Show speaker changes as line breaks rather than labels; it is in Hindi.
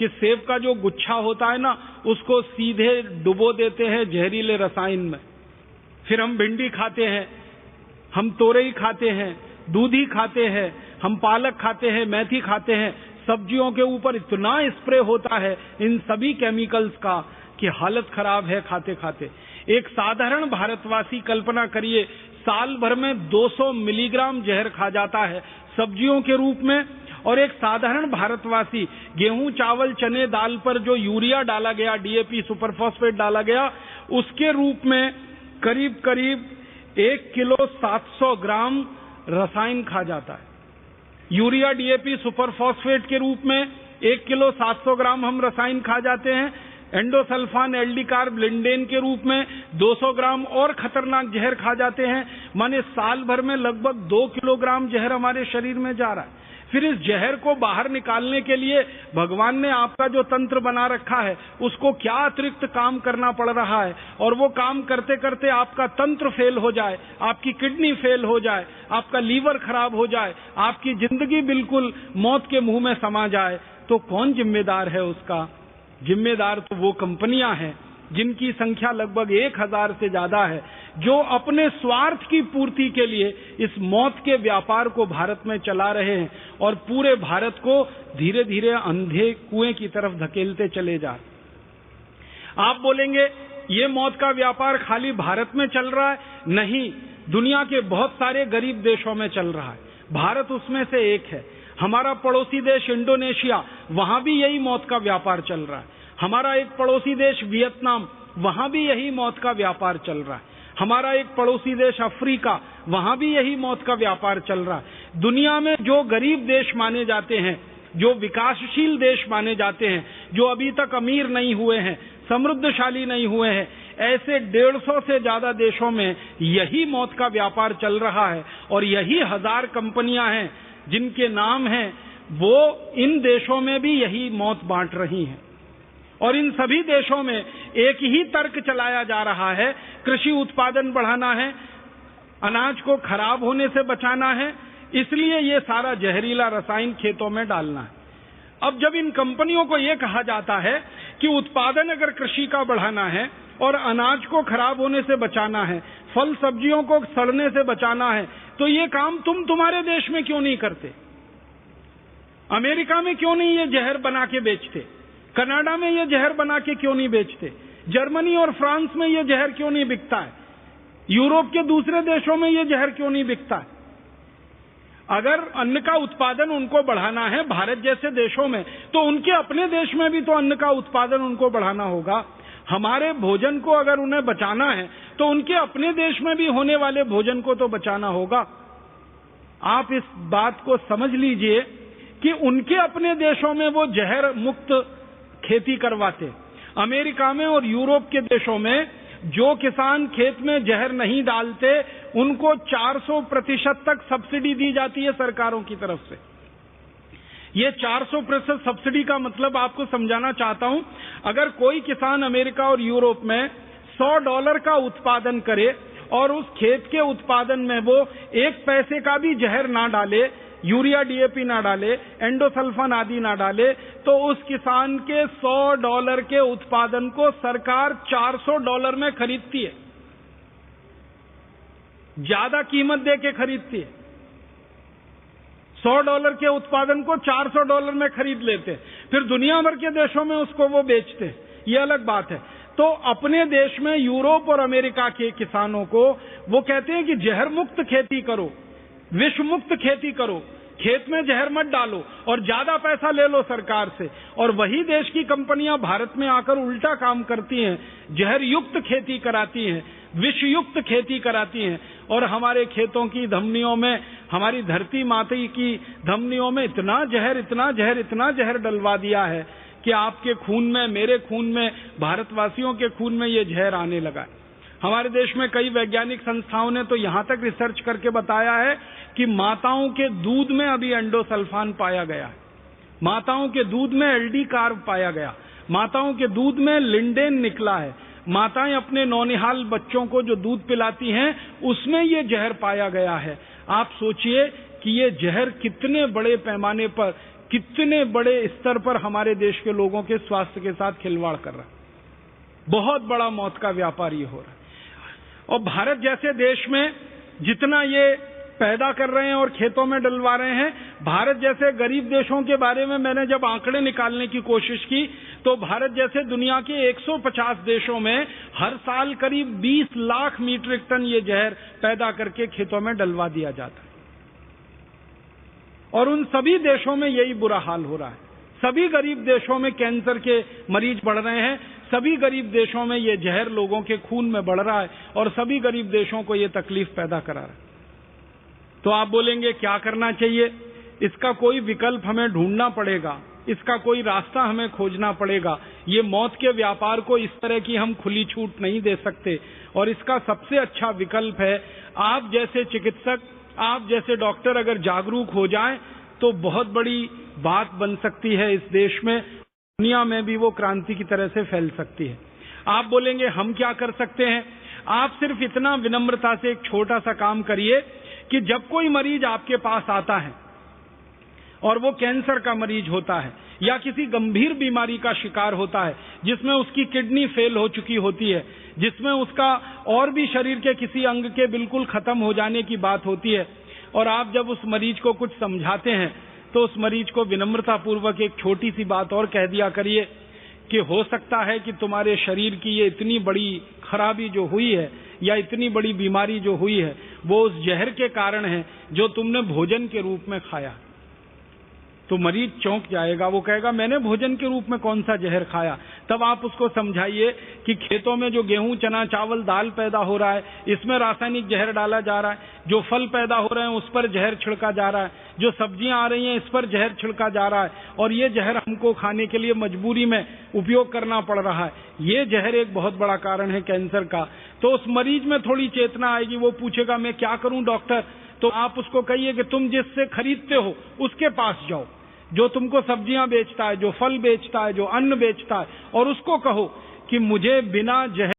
कि सेब का जो गुच्छा होता है ना, उसको सीधे डुबो देते हैं जहरीले रसायन में। फिर हम भिंडी खाते हैं, हम तोरई खाते हैं, दूधी खाते हैं, हम पालक खाते हैं, मेथी खाते हैं। सब्जियों के ऊपर इतना स्प्रे होता है इन सभी केमिकल्स का कि हालत खराब है खाते खाते। एक साधारण भारतवासी, कल्पना करिए, साल भर में 200 मिलीग्राम जहर खा जाता है सब्जियों के रूप में। और एक साधारण भारतवासी गेहूं, चावल, चने, दाल पर जो यूरिया डाला गया, डीएपी, सुपर फॉस्फेट डाला गया, उसके रूप में करीब करीब 1 किलो 700 ग्राम रसायन खा जाता है। यूरिया, डीएपी, सुपर फॉस्फेट के रूप में 1 किलो 700 ग्राम हम रसायन खा जाते हैं। एंडोसल्फान, एल्डी कार्ब, लिंडेन के रूप में 200 ग्राम और खतरनाक जहर खा जाते हैं। माने साल भर में लगभग 2 किलोग्राम जहर हमारे शरीर में जा रहा है। फिर इस जहर को बाहर निकालने के लिए भगवान ने आपका जो तंत्र बना रखा है, उसको क्या अतिरिक्त काम करना पड़ रहा है। और वो काम करते करते आपका तंत्र फेल हो जाए, आपकी किडनी फेल हो जाए, आपका लीवर खराब हो जाए, आपकी जिंदगी बिल्कुल मौत के मुंह में समा जाए, तो कौन जिम्मेदार है उसका? जिम्मेदार तो वो कंपनियां हैं जिनकी संख्या लगभग 1000 से ज्यादा है, जो अपने स्वार्थ की पूर्ति के लिए इस मौत के व्यापार को भारत में चला रहे हैं और पूरे भारत को धीरे धीरे अंधे कुएं की तरफ धकेलते चले जा रहे। आप बोलेंगे ये मौत का व्यापार खाली भारत में चल रहा है? नहीं, दुनिया के बहुत सारे गरीब देशों में चल रहा है। भारत उसमें से एक है। हमारा पड़ोसी देश इंडोनेशिया, वहां भी यही मौत का व्यापार चल रहा है। हमारा एक पड़ोसी देश वियतनाम, वहां भी यही मौत का व्यापार चल रहा है। हमारा एक पड़ोसी देश अफ्रीका, वहां भी यही मौत का व्यापार चल रहा है। दुनिया में जो गरीब देश माने जाते हैं, जो विकासशील देश माने जाते हैं, जो अभी तक अमीर नहीं हुए हैं, समृद्धशाली नहीं हुए हैं, ऐसे 150 से ज्यादा देशों में यही मौत का व्यापार चल रहा है। और यही 1000 कंपनियां हैं जिनके नाम हैं, वो इन देशों में भी यही मौत बांट रही हैं। और इन सभी देशों में एक ही तर्क चलाया जा रहा है, कृषि उत्पादन बढ़ाना है, अनाज को खराब होने से बचाना है, इसलिए ये सारा जहरीला रसायन खेतों में डालना है। अब जब इन कंपनियों को ये कहा जाता है कि उत्पादन अगर कृषि का बढ़ाना है और अनाज को खराब होने से बचाना है, फल सब्जियों को सड़ने से बचाना है, तो ये काम तुम्हारे देश में क्यों नहीं करते? अमेरिका में क्यों नहीं ये जहर बना के बेचते? कनाडा में ये जहर बना के क्यों नहीं बेचते? जर्मनी और फ्रांस में ये जहर क्यों नहीं बिकता है? यूरोप के दूसरे देशों में ये जहर क्यों नहीं बिकता है? अगर अन्न का उत्पादन उनको बढ़ाना है भारत जैसे देशों में, तो उनके अपने देश में भी तो अन्न का उत्पादन उनको बढ़ाना होगा। हमारे भोजन को अगर उन्हें बचाना है तो उनके अपने देश में भी होने वाले भोजन को तो बचाना होगा। आप इस बात को समझ लीजिए कि उनके अपने देशों में वो जहर मुक्त खेती करवाते। अमेरिका में और यूरोप के देशों में जो किसान खेत में जहर नहीं डालते, उनको 400% तक सब्सिडी दी जाती है सरकारों की तरफ से। ये 400% सब्सिडी का मतलब आपको समझाना चाहता हूं। अगर कोई किसान अमेरिका और यूरोप में $100 का उत्पादन करे और उस खेत के उत्पादन में वो 1 पैसे का भी जहर ना डाले, यूरिया, डीएपी ना डाले, एंडोसल्फान आदि ना डाले, तो उस किसान के $100 के उत्पादन को सरकार $400 में खरीदती है, ज्यादा कीमत दे के खरीदती है। $100 के उत्पादन को $400 में खरीद लेते, फिर दुनिया भर के देशों में उसको वो बेचते, ये अलग बात है। तो अपने देश में यूरोप और अमेरिका के किसानों को वो कहते हैं कि जहर मुक्त खेती करो, विष मुक्त खेती करो, खेत में जहर मत डालो और ज्यादा पैसा ले लो सरकार से। और वही देश की कंपनियां भारत में आकर उल्टा काम करती हैं, जहर युक्त खेती कराती हैं, विष युक्त खेती कराती हैं और हमारे खेतों की धमनियों में, हमारी धरती माता की धमनियों में इतना जहर डलवा दिया है कि आपके खून में, मेरे खून में, भारतवासियों के खून में ये जहर आने लगा है। हमारे देश में कई वैज्ञानिक संस्थाओं ने तो यहां तक रिसर्च करके बताया है कि माताओं के दूध में अभी एंडोसल्फान पाया गया है, माताओं के दूध में एल्डी कार्ब पाया गया, माताओं के दूध में लिंडेन निकला है, माताएं अपने नौनिहाल बच्चों को जो दूध पिलाती हैं उसमें ये जहर पाया गया है। आप सोचिए कि ये जहर कितने बड़े पैमाने पर कितने बड़े स्तर पर हमारे देश के लोगों के स्वास्थ्य के साथ खिलवाड़ कर रहा है। बहुत बड़ा मौत का व्यापार ये हो रहा है। और भारत जैसे देश में जितना ये पैदा कर रहे हैं और खेतों में डलवा रहे हैं, भारत जैसे गरीब देशों के बारे में मैंने जब आंकड़े निकालने की कोशिश की तो भारत जैसे दुनिया के 150 देशों में हर साल करीब 20 लाख मीट्रिक टन ये जहर पैदा करके खेतों में डलवा दिया जाता है। और उन सभी देशों में यही बुरा हाल हो रहा है। सभी गरीब देशों में कैंसर के मरीज बढ़ रहे हैं, सभी गरीब देशों में ये जहर लोगों के खून में बढ़ रहा है और सभी गरीब देशों को ये तकलीफ पैदा करा रहा है। तो आप बोलेंगे क्या करना चाहिए? इसका कोई विकल्प हमें ढूंढना पड़ेगा, इसका कोई रास्ता हमें खोजना पड़ेगा। ये मौत के व्यापार को इस तरह की हम खुली छूट नहीं दे सकते। और इसका सबसे अच्छा विकल्प है, आप जैसे चिकित्सक, आप जैसे डॉक्टर अगर जागरूक हो जाएं तो बहुत बड़ी बात बन सकती है इस देश में, दुनिया में भी वो क्रांति की तरह से फैल सकती है। आप बोलेंगे हम क्या कर सकते हैं? आप सिर्फ इतना विनम्रता से एक छोटा सा काम करिए कि जब कोई मरीज आपके पास आता है और वो कैंसर का मरीज होता है या किसी गंभीर बीमारी का शिकार होता है जिसमें उसकी किडनी फेल हो चुकी होती है, जिसमें उसका और भी शरीर के किसी अंग के बिल्कुल खत्म हो जाने की बात होती है, और आप जब उस मरीज को कुछ समझाते हैं तो उस मरीज को विनम्रता पूर्वक एक छोटी सी बात और कह दिया करिए कि हो सकता है कि तुम्हारे शरीर की ये इतनी बड़ी खराबी जो हुई है या इतनी बड़ी बीमारी जो हुई है वो उस जहर के कारण है जो तुमने भोजन के रूप में खाया। तो मरीज चौंक जाएगा, वो कहेगा मैंने भोजन के रूप में कौन सा जहर खाया? तब आप उसको समझाइए कि खेतों में जो गेहूं, चना, चावल, दाल पैदा हो रहा है इसमें रासायनिक जहर डाला जा रहा है, जो फल पैदा हो रहे हैं उस पर जहर छिड़का जा रहा है, जो सब्जियां आ रही हैं इस पर जहर छिड़का जा रहा है, और ये जहर हमको खाने के लिए मजबूरी में उपयोग करना पड़ रहा है। ये जहर एक बहुत बड़ा कारण है कैंसर का। तो उस मरीज में थोड़ी चेतना आएगी, वो पूछेगा मैं क्या करूं डॉक्टर? तो आप उसको कहिए कि तुम जिससे खरीदते हो उसके पास जाओ, जो तुमको सब्जियां बेचता है, जो फल बेचता है, जो अन्न बेचता है, और उसको कहो कि मुझे बिना जहर